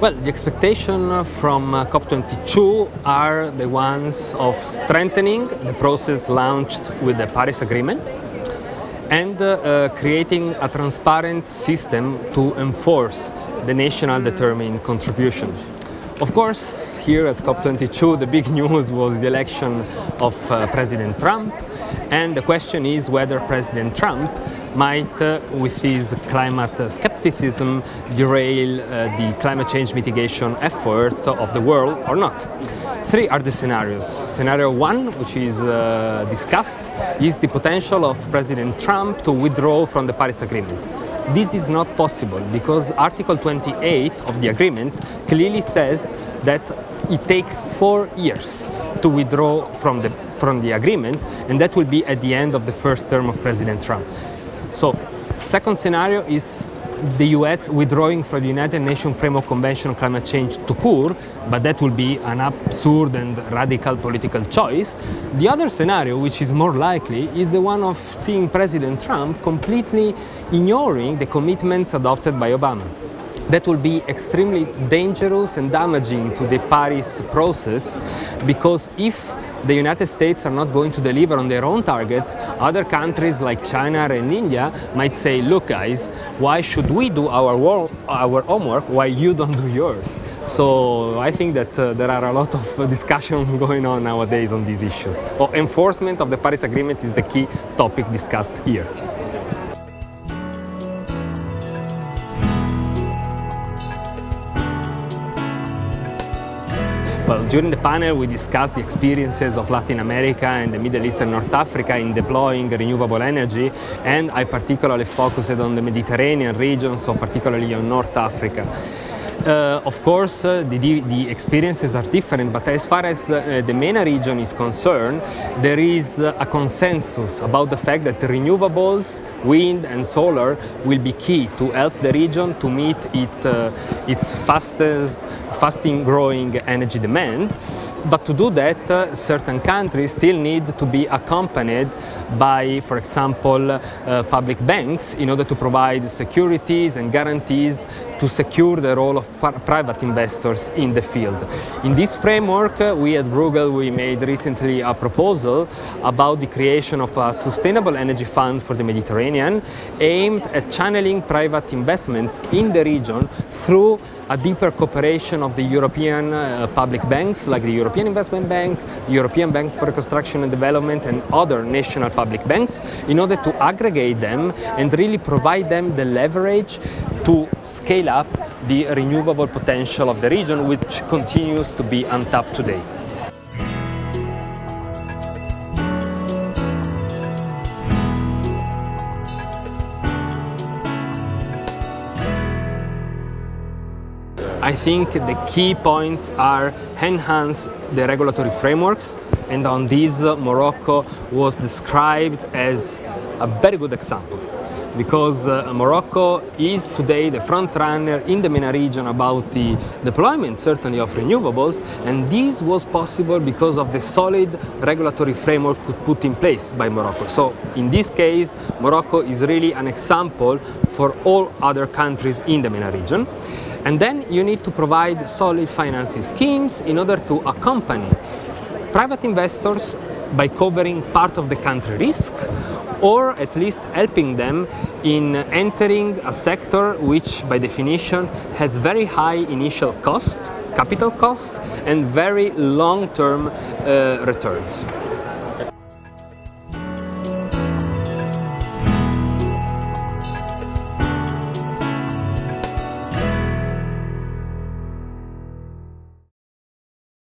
Well, the expectation from COP22 are the ones of strengthening the process launched with the Paris Agreement and creating a transparent system to enforce the national determined contribution. Of course, here at COP22, the big news was the election of President Trump, and the question is whether President Trump might, with his climate skepticism, derail the climate change mitigation effort of the world or not. Three are the scenarios. Scenario one, which is discussed, is the potential of President Trump to withdraw from the Paris Agreement. This is not possible because Article 28 of the agreement clearly says that it takes 4 years to withdraw from the agreement, and that will be at the end of the first term of President Trump. So, second scenario is the US withdrawing from the United Nations Framework Convention on Climate Change to cure, but that will be an absurd and radical political choice. The other scenario, which is more likely, is the one of seeing President Trump completely ignoring the commitments adopted by Obama. That will be extremely dangerous and damaging to the Paris process, because if the United States are not going to deliver on their own targets, other countries like China and India might say, look guys, why should we do our homework while you don't do yours? So I think that there are a lot of discussion going on nowadays on these issues. Enforcement of the Paris Agreement is the key topic discussed here. Well, during the panel we discussed the experiences of Latin America and the Middle East and North Africa in deploying renewable energy, and I particularly focused on the Mediterranean region, so particularly on North Africa. Of course, the experiences are different, but as far as the MENA region is concerned, there is a consensus about the fact that renewables, wind and solar will be key to help the region to meet its fastest growing energy demand. But to do that, certain countries still need to be accompanied by, for example, public banks in order to provide securities and guarantees to secure the role of private investors in the field. In this framework, we at Bruegel made recently a proposal about the creation of a sustainable energy fund for the Mediterranean, aimed at channeling private investments in the region through a deeper cooperation of the European public banks, like the European Investment Bank, the European Bank for Reconstruction and Development, and other national public banks, in order to aggregate them and really provide them the leverage to scale up the renewable potential of the region, which continues to be untapped today. I think the key points are enhance the regulatory frameworks, and on this Morocco was described as a very good example, because Morocco is today the front runner in the MENA region about the deployment, certainly, of renewables, and this was possible because of the solid regulatory framework put in place by Morocco. So in this case, Morocco is really an example for all other countries in the MENA region. And then you need to provide solid financing schemes in order to accompany private investors by covering part of the country risk, or at least helping them in entering a sector which by definition has very high initial cost, capital cost, and very long-term returns.